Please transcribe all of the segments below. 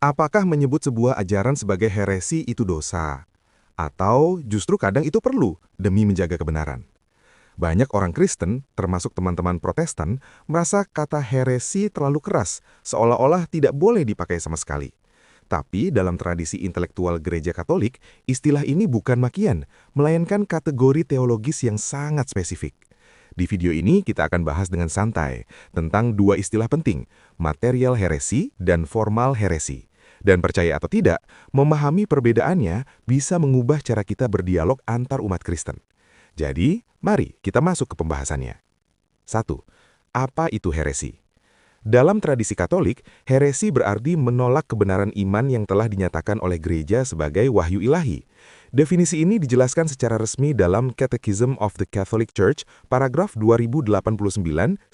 Apakah menyebut sebuah ajaran sebagai heresi itu dosa? Atau justru kadang itu perlu demi menjaga kebenaran? Banyak orang Kristen, termasuk teman-teman Protestan, merasa kata heresi terlalu keras, seolah-olah tidak boleh dipakai sama sekali. Tapi dalam tradisi intelektual Gereja Katolik, istilah ini bukan makian, melainkan kategori teologis yang sangat spesifik. Di video ini kita akan bahas dengan santai tentang dua istilah penting, material heresi dan formal heresi. Dan percaya atau tidak, memahami perbedaannya bisa mengubah cara kita berdialog antar umat Kristen. Jadi, mari kita masuk ke pembahasannya. 1. Apa itu heresi? Dalam tradisi Katolik, heresi berarti menolak kebenaran iman yang telah dinyatakan oleh gereja sebagai wahyu ilahi. Definisi ini dijelaskan secara resmi dalam Catechism of the Catholic Church, paragraf 2089-1992.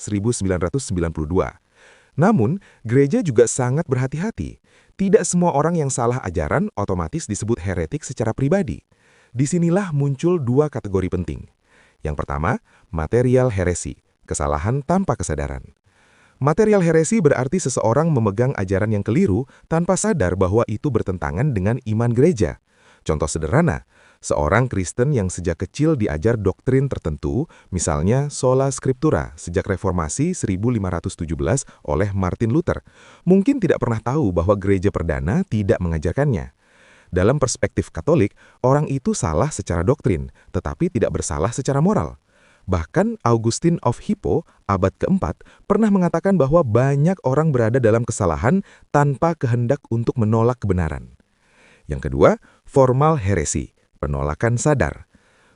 Namun, gereja juga sangat berhati-hati. Tidak semua orang yang salah ajaran otomatis disebut heretik secara pribadi. Disinilah muncul dua kategori penting. Yang pertama, material heresi, kesalahan tanpa kesadaran. Material heresi berarti seseorang memegang ajaran yang keliru tanpa sadar bahwa itu bertentangan dengan iman gereja. Contoh sederhana, seorang Kristen yang sejak kecil diajar doktrin tertentu, misalnya sola scriptura sejak reformasi 1517 oleh Martin Luther, mungkin tidak pernah tahu bahwa gereja perdana tidak mengajarkannya. Dalam perspektif Katolik, orang itu salah secara doktrin, tetapi tidak bersalah secara moral. Bahkan Augustine of Hippo, abad keempat, pernah mengatakan bahwa banyak orang berada dalam kesalahan tanpa kehendak untuk menolak kebenaran. Yang kedua, formal heresi, penolakan sadar.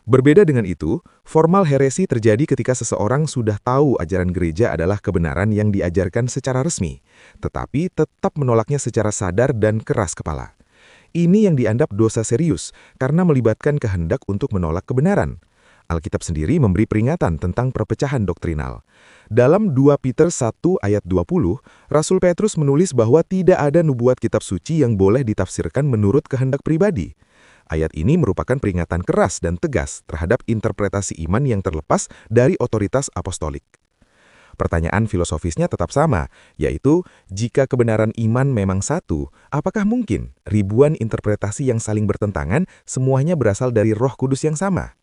Berbeda dengan itu, formal heresi terjadi ketika seseorang sudah tahu ajaran gereja adalah kebenaran yang diajarkan secara resmi, tetapi tetap menolaknya secara sadar dan keras kepala. Ini yang dianggap dosa serius karena melibatkan kehendak untuk menolak kebenaran. Alkitab sendiri memberi peringatan tentang perpecahan doktrinal. Dalam 2 Peter 1 ayat 20, Rasul Petrus menulis bahwa tidak ada nubuat kitab suci yang boleh ditafsirkan menurut kehendak pribadi. Ayat ini merupakan peringatan keras dan tegas terhadap interpretasi iman yang terlepas dari otoritas apostolik. Pertanyaan filosofisnya tetap sama, yaitu jika kebenaran iman memang satu, apakah mungkin ribuan interpretasi yang saling bertentangan semuanya berasal dari Roh Kudus yang sama?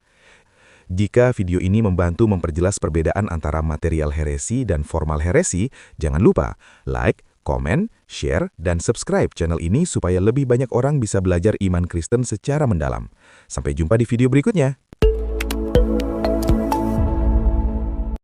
Jika video ini membantu memperjelas perbedaan antara material heresi dan formal heresi, jangan lupa like, komen, share, dan subscribe channel ini supaya lebih banyak orang bisa belajar iman Kristen secara mendalam. Sampai jumpa di video berikutnya.